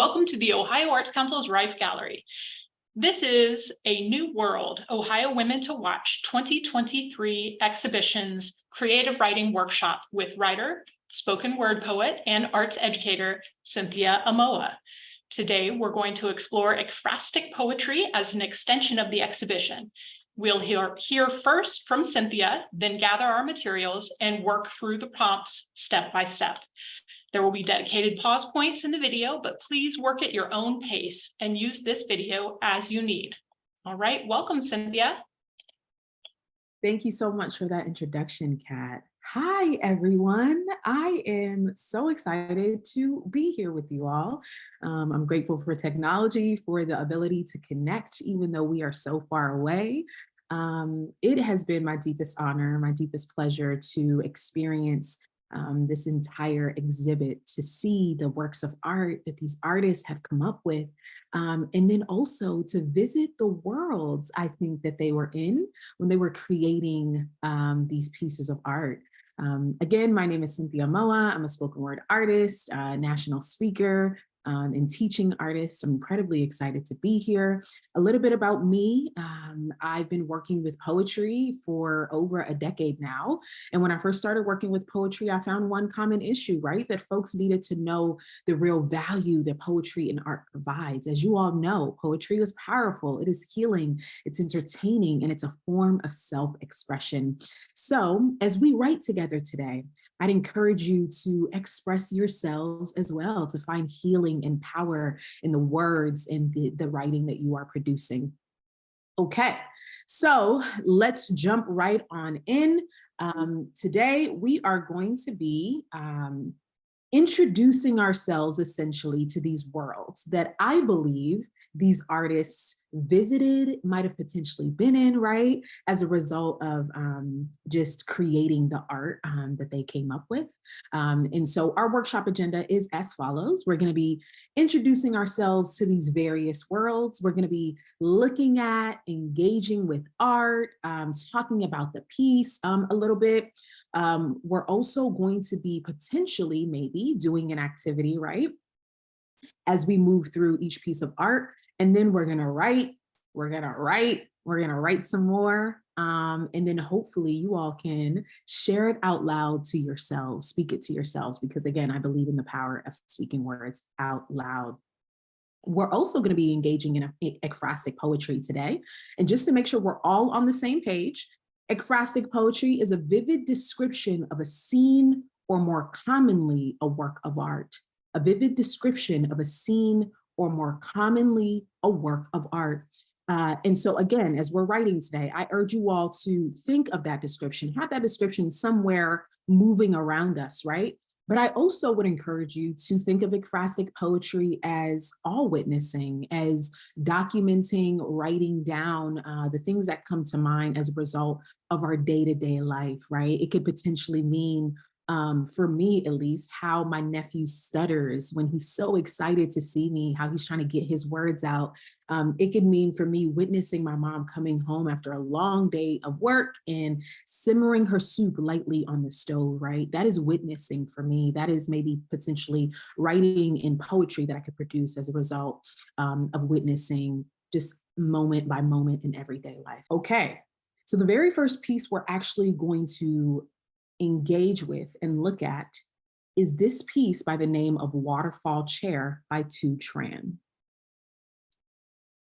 Welcome to the Ohio Arts Council's Rife Gallery. This is a New World Ohio Women to Watch 2023 exhibition's creative writing workshop with writer, spoken word poet, and arts educator, Cynthia Amoah. Today, we're going to explore ekphrastic poetry as an extension of the exhibition. We'll hear first from Cynthia, then gather our materials and work through the prompts step by step. There will be dedicated pause points in the video, but please work at your own pace and use this video as you need. All right, welcome, Cynthia. Thank you so much for that introduction, Kat. Hi, everyone. I am so excited to be here with you all. I'm grateful for technology, for the ability to connect, even though we are so far away. It has been my deepest honor, my deepest pleasure to experience this entire exhibit, to see the works of art that these artists have come up with, and then also to visit the worlds I think that they were in when they were creating these pieces of art. Again, my name is Cynthia Amoah. I'm a spoken word artist, national speaker, and teaching artist. I'm incredibly excited to be here. A little bit about me. I've been working with poetry for over a decade now. And when I first started working with poetry, I found one common issue, right? That folks needed to know the real value that poetry and art provides. As you all know, poetry is powerful, it is healing, it's entertaining, and it's a form of self-expression. So as we write together today, I'd encourage you to express yourselves as well, to find healing and power in the words and the writing that you are producing. Okay, so let's jump right on in. Today, we are going to be introducing ourselves essentially to these worlds that I believe these artists visited, might have potentially been in, right? As a result of just creating the art that they came up with. And so our workshop agenda is as follows. We're gonna be introducing ourselves to these various worlds. We're gonna be looking at, engaging with art, talking about the piece a little bit. We're also going to be potentially maybe doing an activity, right? As we move through each piece of art, and then we're gonna write some more, and then hopefully you all can share it out loud to yourselves, speak it to yourselves, because again, I believe in the power of speaking words out loud. We're also gonna be engaging in ekphrastic poetry today. And just to make sure we're all on the same page, ekphrastic poetry is a vivid description of a scene, or more commonly, a work of art. A vivid description of a scene, or more commonly, a work of art. And so again, as we're writing today, I urge you all to think of that description, have that description somewhere moving around us, right? But I also would encourage you to think of ekphrastic poetry as all witnessing, as documenting, writing down the things that come to mind as a result of our day-to-day life, right? It could potentially mean, for me at least, how my nephew stutters when he's so excited to see me, how he's trying to get his words out. It could mean for me witnessing my mom coming home after a long day of work and simmering her soup lightly on the stove, right? That is witnessing for me. That is maybe potentially writing in poetry that I could produce as a result of witnessing just moment by moment in everyday life. Okay, so the very first piece we're actually going to engage with and look at is this piece by the name of Waterfall Chair by Tu Tran.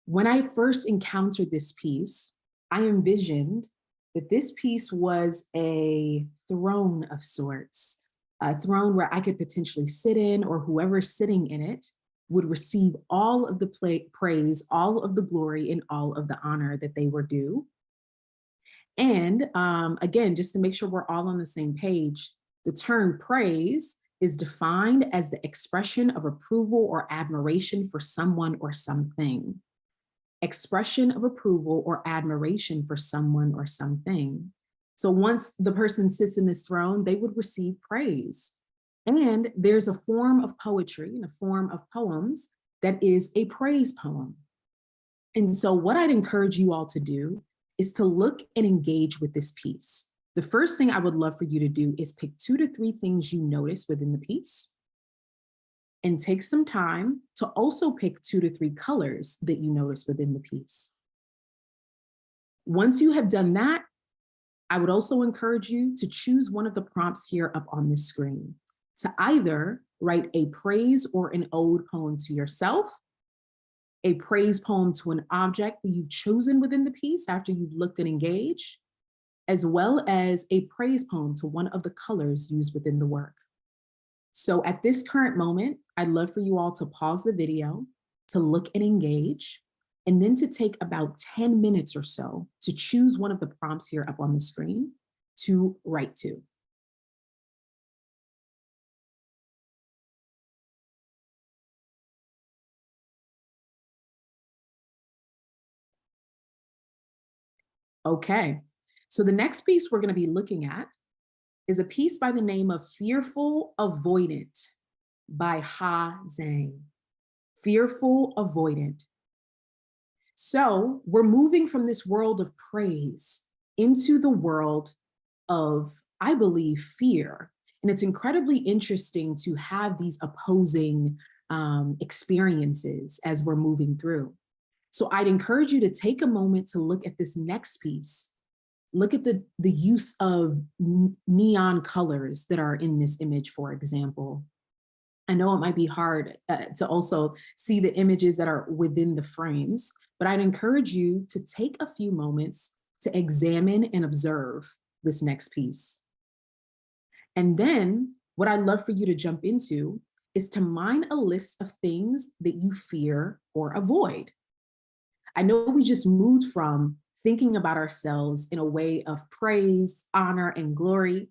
When I first encountered this piece, I envisioned that this piece was a throne of sorts, a throne where I could potentially sit in, or whoever's sitting in it would receive all of the praise, all of the glory, and all of the honor that they were due. And again, just to make sure we're all on the same page, the term praise is defined as the expression of approval or admiration for someone or something. Expression of approval or admiration for someone or something. So once the person sits in this throne, they would receive praise. And there's a form of poetry and a form of poems that is a praise poem. And so what I'd encourage you all to do is to look and engage with this piece. The first thing I would love for you to do is pick 2 to 3 things you notice within the piece. And take some time to also pick 2 to 3 colors that you notice within the piece. Once you have done that, I would also encourage you to choose one of the prompts here up on the screen to either write a praise or an ode poem to yourself, a praise poem to an object that you've chosen within the piece after you've looked and engaged, as well as a praise poem to one of the colors used within the work. So at this current moment, I'd love for you all to pause the video, to look and engage, and then to take about 10 minutes or so to choose one of the prompts here up on the screen to write to. Okay, so the next piece we're going to be looking at is a piece by the name of Fearful Avoidant by Ha Zhang. Fearful Avoidant. So we're moving from this world of praise into the world of, I believe, fear. And it's incredibly interesting to have these opposing experiences as we're moving through. So I'd encourage you to take a moment to look at this next piece. Look at the use of neon colors that are in this image, for example. I know it might be hard to also see the images that are within the frames, but I'd encourage you to take a few moments to examine and observe this next piece. And then what I'd love for you to jump into is to mine a list of things that you fear or avoid. I know we just moved from thinking about ourselves in a way of praise, honor, and glory,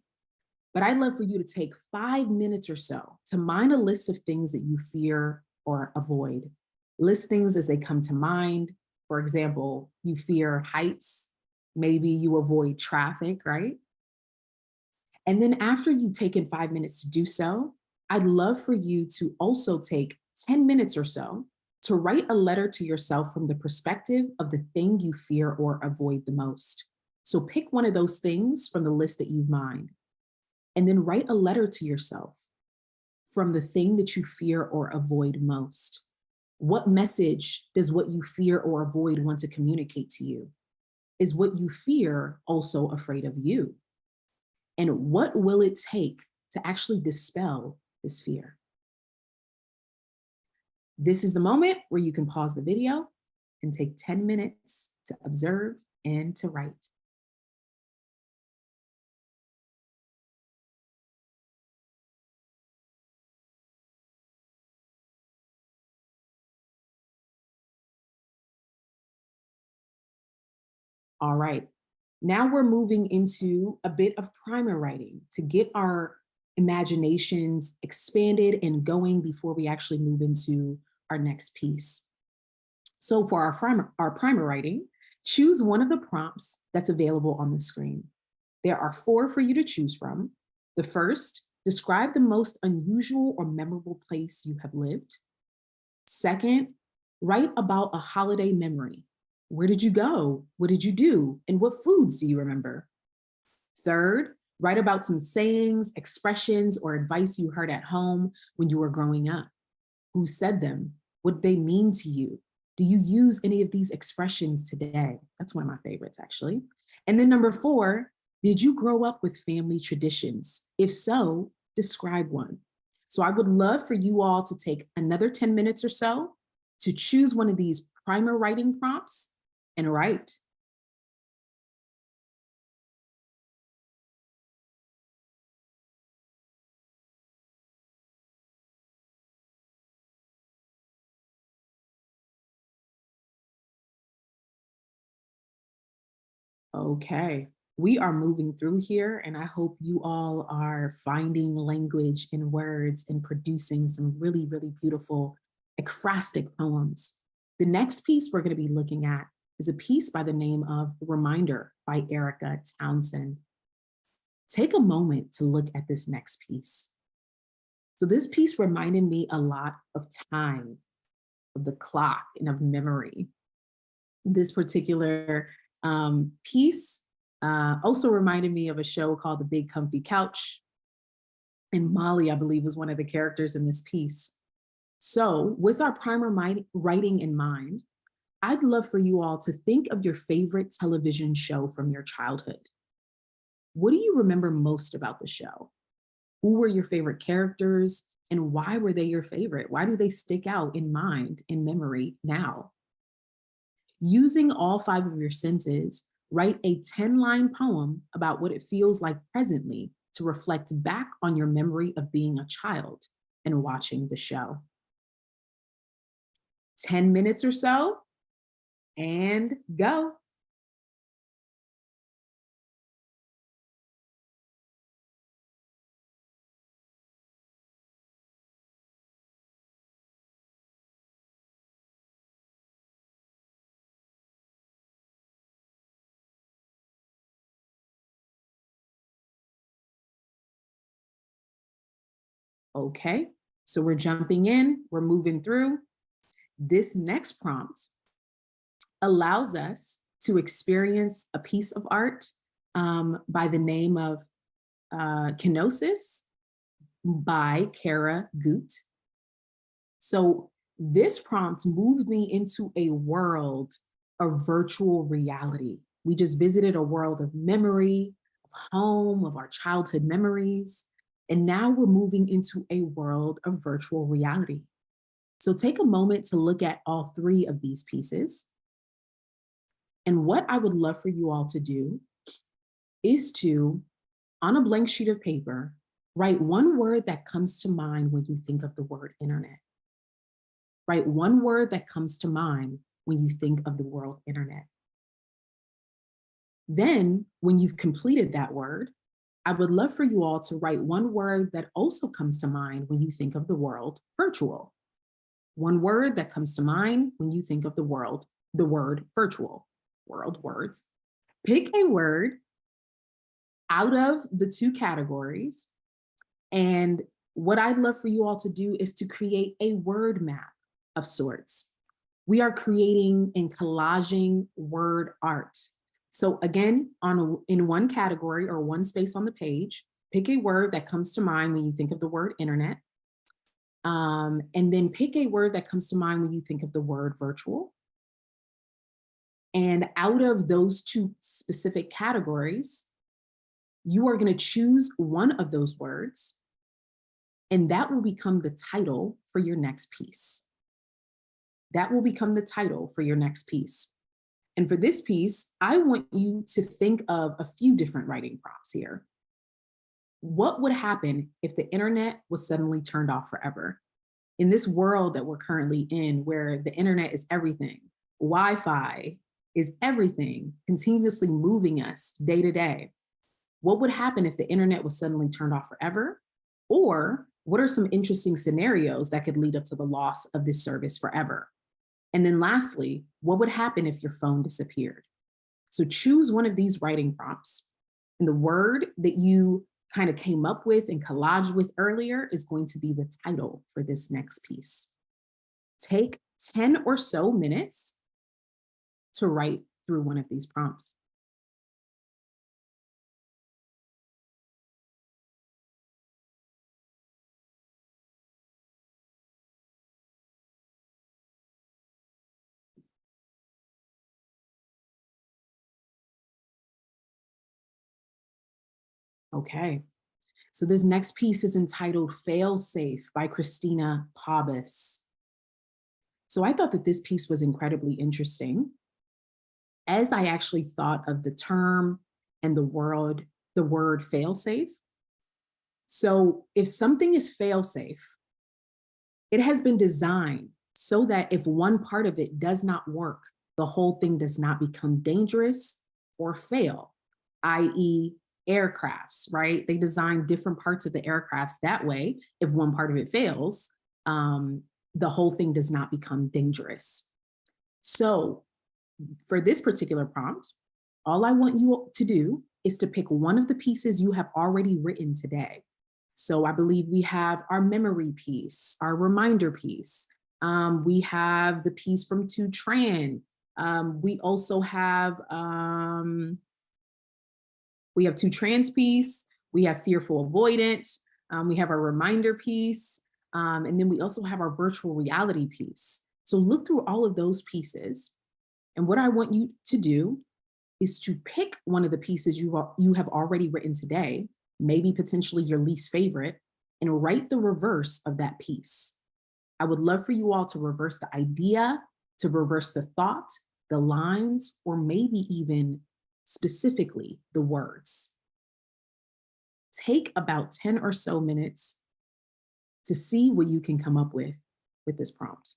but I'd love for you to take 5 minutes or so to mine a list of things that you fear or avoid. List things as they come to mind. For example, you fear heights, maybe you avoid traffic, right? And then after you've taken 5 minutes to do so, I'd love for you to also take 10 minutes or so to write a letter to yourself from the perspective of the thing you fear or avoid the most. So pick one of those things from the list that you've mined, and then write a letter to yourself from the thing that you fear or avoid most. What message does what you fear or avoid want to communicate to you? Is what you fear also afraid of you? And what will it take to actually dispel this fear? This is the moment where you can pause the video and take 10 minutes to observe and to write. All right, now we're moving into a bit of primer writing to get our imaginations expanded and going before we actually move into our next piece. So for our primer writing, choose one of the prompts that's available on the screen. There are 4 for you to choose from. The first, describe the most unusual or memorable place you have lived. Second, write about a holiday memory. Where did you go? What did you do? And what foods do you remember? Third, write about some sayings, expressions, or advice you heard at home when you were growing up. Who said them? What they mean to you? Do you use any of these expressions today? That's one of my favorites, actually. And then number 4, did you grow up with family traditions? If so, describe one. So I would love for you all to take another 10 minutes or so to choose one of these primer writing prompts and write. Okay, we are moving through here, and I hope you all are finding language and words and producing some really, really beautiful ekphrastic poems. The next piece we're going to be looking at is a piece by the name of Reminder by Erica Townsend. Take a moment to look at this next piece. So this piece reminded me a lot of time, of the clock, and of memory. This particular piece also reminded me of a show called The Big Comfy Couch. And Molly, I believe, was one of the characters in this piece. So with our primer writing in mind, I'd love for you all to think of your favorite television show from your childhood. What do you remember most about the show? Who were your favorite characters and why were they your favorite? Why do they stick out in mind, in memory now? Using all 5 of your senses, write a 10-line poem about what it feels like presently to reflect back on your memory of being a child and watching the show. 10 minutes or so, and go. Okay, so we're jumping in, we're moving through. This next prompt allows us to experience a piece of art by the name of Kenosis by Kara Goot. So this prompt moved me into a world of virtual reality. We just visited a world of memory, of home, of our childhood memories. And now we're moving into a world of virtual reality. So take a moment to look at all 3 of these pieces. And what I would love for you all to do is to, on a blank sheet of paper, write one word that comes to mind when you think of the word internet. Write one word that comes to mind when you think of the word internet. Then, when you've completed that word, I would love for you all to write one word that also comes to mind when you think of the word virtual. One word that comes to mind when you think of the word virtual. World words. Pick a word out of the 2 categories. And what I'd love for you all to do is to create a word map of sorts. We are creating and collaging word art. So again, in one category or one space on the page, pick a word that comes to mind when you think of the word internet. And then pick a word that comes to mind when you think of the word virtual. And out of those 2 specific categories, you are going to choose one of those words, and that will become the title for your next piece. That will become the title for your next piece. And for this piece, I want you to think of a few different writing prompts here. What would happen if the internet was suddenly turned off forever? In this world that we're currently in, where the internet is everything, Wi-Fi is everything, continuously moving us day to day. What would happen if the internet was suddenly turned off forever? Or what are some interesting scenarios that could lead up to the loss of this service forever? And then lastly, what would happen if your phone disappeared? So choose one of these writing prompts, and the word that you kind of came up with and collaged with earlier is going to be the title for this next piece. Take 10 or so minutes to write through one of these prompts. Okay, so this next piece is entitled Fail Safe by Christina Pabis. So I thought that this piece was incredibly interesting as I actually thought of the term and the word fail safe. So if something is fail safe, it has been designed so that if one part of it does not work, the whole thing does not become dangerous or fail, i.e. aircrafts, right? They design different parts of the aircrafts that way. If one part of it fails, the whole thing does not become dangerous. So for this particular prompt, all I want you to do is to pick one of the pieces you have already written today. So I believe we have our memory piece, our reminder piece. We have the piece from To Tran. We also have, we have To Tran's piece. We have Fearful Avoidant. We have our reminder piece. And then we also have our virtual reality piece. So look through all of those pieces. And what I want you to do is to pick one of the pieces you have already written today, maybe potentially your least favorite, and write the reverse of that piece. I would love for you all to reverse the idea, to reverse the thought, the lines, or maybe even specifically the words. Take about 10 or so minutes to see what you can come up with this prompt.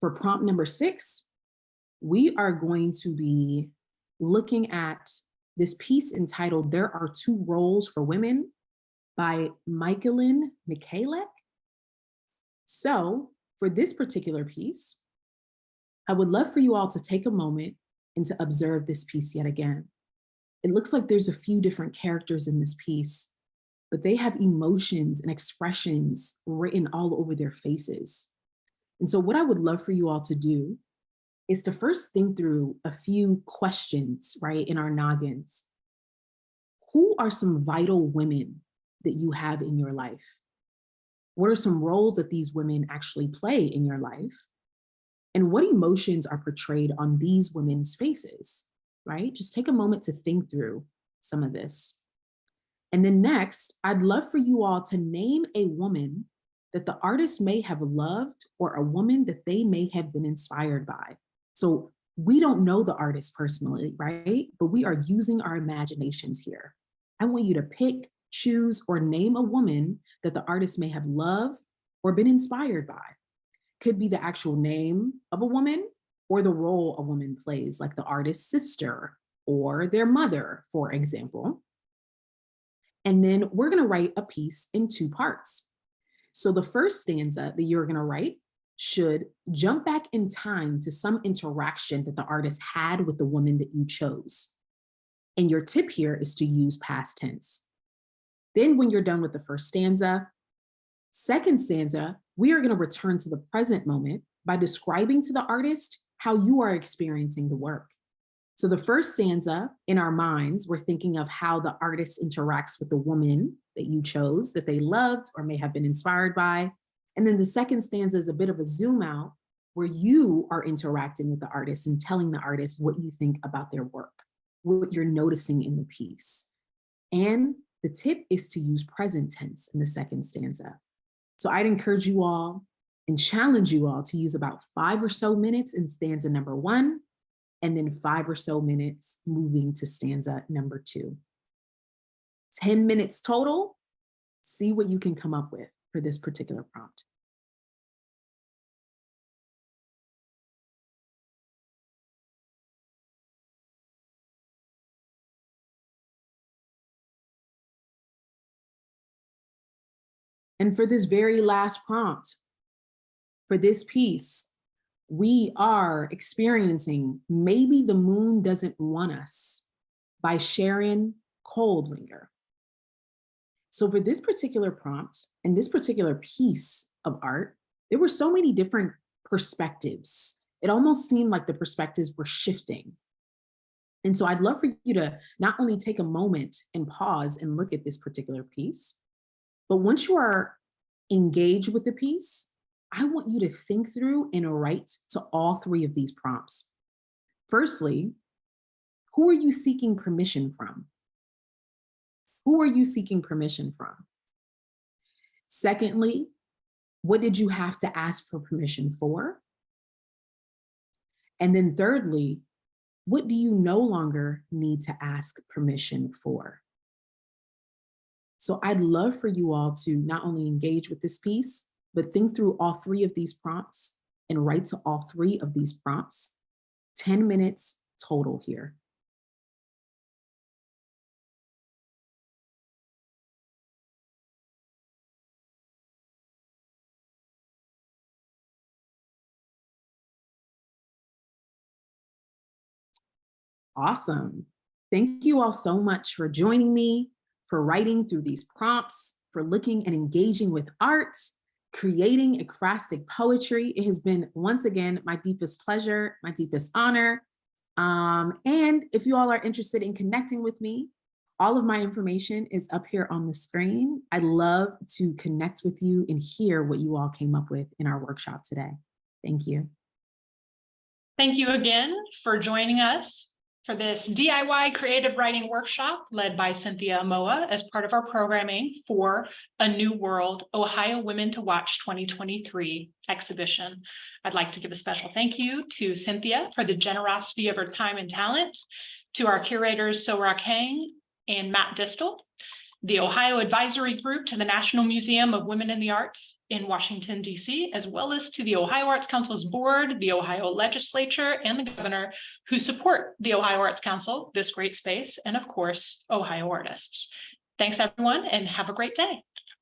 For prompt number 6, we are going to be looking at this piece entitled "There Are Two Roles for Women" by Michaelin Mikhailek. So for this particular piece, I would love for you all to take a moment and to observe this piece yet again. It looks like there's a few different characters in this piece, but they have emotions and expressions written all over their faces. And so what I would love for you all to do is to first think through a few questions, right, in our noggins. Who are some vital women that you have in your life? What are some roles that these women actually play in your life? And what emotions are portrayed on these women's faces, right? Just take a moment to think through some of this. And then next, I'd love for you all to name a woman that the artist may have loved or a woman that they may have been inspired by. So we don't know the artist personally, right? But we are using our imaginations here. I want you to pick, choose, or name a woman that the artist may have loved or been inspired by. Could be the actual name of a woman or the role a woman plays, like the artist's sister or their mother, for example. And then we're going to write a piece in 2 parts. So the first stanza that you're going to write should jump back in time to some interaction that the artist had with the woman that you chose. And your tip here is to use past tense. Then when you're done with the first stanza, second stanza, we are going to return to the present moment by describing to the artist how you are experiencing the work. So the first stanza, in our minds, we're thinking of how the artist interacts with the woman that you chose, that they loved or may have been inspired by. And then the second stanza is a bit of a zoom out where you are interacting with the artist and telling the artist what you think about their work, what you're noticing in the piece. And the tip is to use present tense in the second stanza. So I'd encourage you all and challenge you all to use about 5 or so minutes in stanza number 1, and then 5 or so minutes moving to stanza number 2. 10 minutes total. See what you can come up with for this particular prompt. And for this very last prompt, for this piece, we are experiencing "Maybe the Moon Doesn't Want Us" by Sharon Coldlinger. So for this particular prompt and this particular piece of art, there were so many different perspectives. It almost seemed like the perspectives were shifting. And so I'd love for you to not only take a moment and pause and look at this particular piece, but once you are engaged with the piece, I want you to think through and write to all 3 of these prompts. Firstly, who are you seeking permission from? Who are you seeking permission from? Secondly, what did you have to ask for permission for? And then thirdly, what do you no longer need to ask permission for? So I'd love for you all to not only engage with this piece, but think through all 3 of these prompts and write to all 3 of these prompts. 10 minutes total here. Awesome. Thank you all so much for joining me, for writing through these prompts, for looking and engaging with arts, creating ekphrastic poetry. It has been, once again, my deepest pleasure, my deepest honor. And if you all are interested in connecting with me, all of my information is up here on the screen. I'd love to connect with you and hear what you all came up with in our workshop today. Thank you. Thank you again for joining us for this DIY creative writing workshop led by Cynthia Amoah as part of our programming for A New World Ohio Women to Watch 2023 exhibition. I'd like to give a special thank you to Cynthia for the generosity of her time and talent, to our curators Sorak Hang and Matt Distel, the Ohio Advisory Group to the National Museum of Women in the Arts in Washington, D.C., as well as to the Ohio Arts Council's board, the Ohio legislature, and the governor who support the Ohio Arts Council, this great space, and of course, Ohio artists. Thanks, everyone, and have a great day.